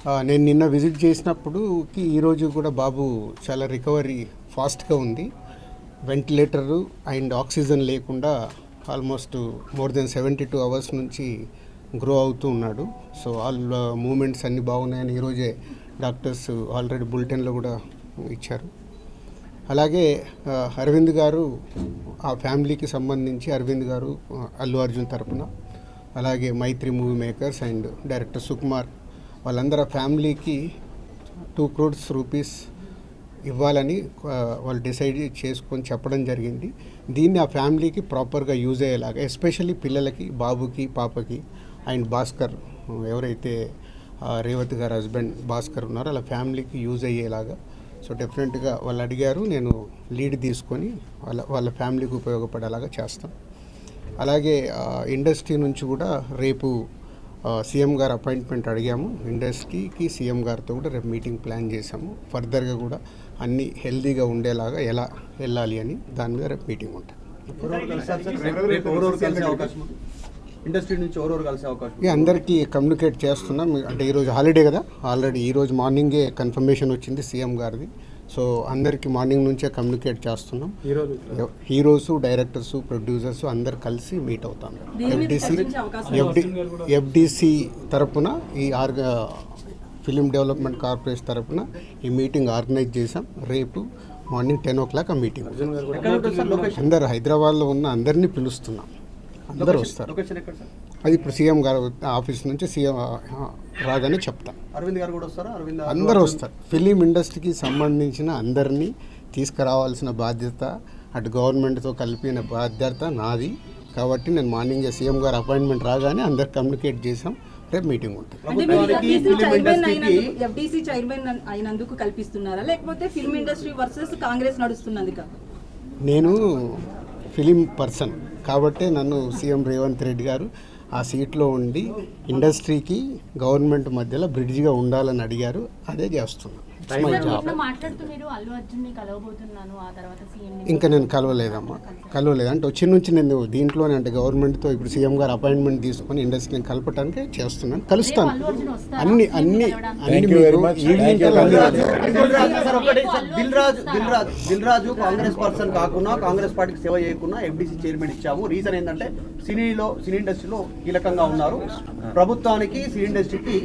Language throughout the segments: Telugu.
నేను నిన్న విజిట్ చేసినప్పుడుకి ఈరోజు కూడా బాబు చాలా రికవరీ ఫాస్ట్గా ఉంది. వెంటిలేటరు అండ్ ఆక్సిజన్ లేకుండా ఆల్మోస్ట్ మోర్ దెన్ 72 అవర్స్ నుంచి గ్రో అవుతూ ఉన్నాడు. సో ఆల్ మూమెంట్స్ అన్నీ బాగున్నాయని ఈరోజే డాక్టర్స్ ఆల్రెడీ బులెటిన్లో కూడా ఇచ్చారు. అలాగే అరవింద్ గారు ఆ ఫ్యామిలీకి సంబంధించి అరవింద్ గారు అల్లు అర్జున్ తరపున, అలాగే Mythri movie makers and director Sukumar వాళ్ళందరూ ఫ్యామిలీకి 2 crores రూపీస్ ఇవ్వాలని వాళ్ళు డిసైడ్ చేసుకొని చెప్పడం జరిగింది. దీన్ని ఆ ఫ్యామిలీకి ప్రాపర్గా యూజ్ అయ్యేలాగా, ఎస్పెషల్లీ పిల్లలకి, బాబుకి, పాపకి అండ్ భాస్కర్ ఎవరైతే రేవతి గారు హస్బెండ్ భాస్కర్ ఉన్నారో అలా ఫ్యామిలీకి యూజ్ అయ్యేలాగా. సో డెఫినెట్గా వాళ్ళు అడిగారు, నేను లీడ్ తీసుకొని వాళ్ళ ఫ్యామిలీకి ఉపయోగపడేలాగా చేస్తాం. అలాగే ఇండస్ట్రీ నుంచి కూడా రేపు సీఎం గారు అపాయింట్మెంట్ అడిగాము. ఇండస్ట్రీకి సీఎం గారితో కూడా రేపు మీటింగ్ ప్లాన్ చేశాము. ఫర్దర్గా కూడా అన్నీ హెల్తీగా ఉండేలాగా ఎలా వెళ్ళాలి అని దాని మీద రేపు మీటింగ్ ఉంటుంది. ఇండస్ట్రీ నుంచి ఎవరెవరు కలిసే అవకాశం? అందరికీ కమ్యూనికేట్ చేస్తున్నాం. అంటే ఈరోజు హాలిడే కదా, ఆల్రెడీ ఈరోజు మార్నింగే కన్ఫర్మేషన్ వచ్చింది సీఎం గారిది. సో అందరికీ మార్నింగ్ నుంచే కమ్యూనికేట్ చేస్తున్నాం. హీరోస్, డైరెక్టర్స్, ప్రొడ్యూసర్స్ అందరు కలిసి మీట్ అవుతాం. ఎఫ్డిసి తరపున ఈ ఫిలిం డెవలప్మెంట్ కార్పొరేషన్ తరపున ఈ మీటింగ్ ఆర్గనైజ్ చేసాం. రేపు మార్నింగ్ 10 o'clock ఆ మీటింగ్. అందరు హైదరాబాద్లో ఉన్న అందరినీ పిలుస్తున్నాం, అందరూ వస్తారు. అది ఇప్పుడు సీఎం గారు ఆఫీస్ నుంచి సీఎం రాగానే చెప్తాం. అరవింద్ గారు కూడా వస్తారా? అందరూ వస్తారు. ఫిలిం ఇండస్ట్రీకి సంబంధించిన అందరినీ తీసుకురావాల్సిన బాధ్యత అటు గవర్నమెంట్తో కలిపిన బాధ్యత నాది. కాబట్టి నేను మార్నింగ్ సీఎం గారు అపాయింట్మెంట్ రాగానే అందరు కమ్యూనికేట్ చేసాం. రేపు మీటింగ్ ఉంటుంది. ఎఫ్డీసీ చైర్మన్ అయినందుకు కల్పిస్తున్నారా, లేకపోతే ఫిల్మ్ ఇండస్ట్రీ వర్సెస్ కాంగ్రెస్ నడుస్తున్నది? నేను ఫిలిం పర్సన్ కాబట్టి నన్ను సీఎం రేవంత్ రెడ్డి గారు ఆ సీట్లో ఉండి ఇండస్ట్రీకి గవర్నమెంట్ మధ్యలో బ్రిడ్జిగా ఉండాలని అడిగారు. అదే చేస్తున్నాను. ఇంకా నేను కలవలేదమ్మా, అంటే వచ్చి నుంచి నేను దీంట్లోనే అంటే గవర్నమెంట్తో ఇప్పుడు సీఎం గారు అపాయింట్మెంట్ తీసుకొని ఇండస్ట్రీని కలపడానికి చేస్తున్నాను. కలుస్తాను. అన్ని దిల్ రాజు కాంగ్రెస్ పర్సన్ కాకుండా, కాంగ్రెస్ పార్టీకి సేవ చేయకుండా ఎఫ్డీసీ చైర్మన్ ఇచ్చాము. రీజన్ ఏంటంటే సినీ ఇండస్ట్రీలో కీలకంగా ఉన్నారు. ప్రభుత్వానికి, సినీ ఇండస్ట్రీకి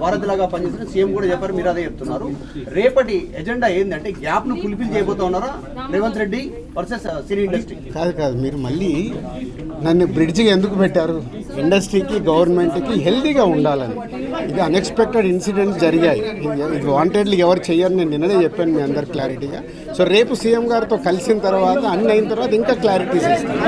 వారధిలాగా పనిచేసిన సీఎం కూడా చెప్పారు, మీరు అదే చెప్తున్నారు. రేపటి ఎజెండా ఏంటంటే గ్యాప్ ను ఫుల్ఫిల్ చేయబోతున్నారా Revanth Reddy versus cine industry? కాదు, మీరు మళ్ళీ నన్ను బ్రిడ్జిగా ఎందుకు పెట్టారు? ఇండస్ట్రీకి, గవర్నమెంట్కి హెల్తీగా ఉండాలని. ఇది అన్ఎక్స్పెక్టెడ్ ఇన్సిడెంట్స్ జరిగాయి. ఇది వాంటెడ్లీ ఎవరు చెయ్యరు. నేను నిన్ననే చెప్పాను మీ అందరు క్లారిటీగా. సో రేపు సీఎం గారితో కలిసిన తర్వాత అన్ని అయిన తర్వాత ఇంకా క్లారిటీస్ ఇస్తాను.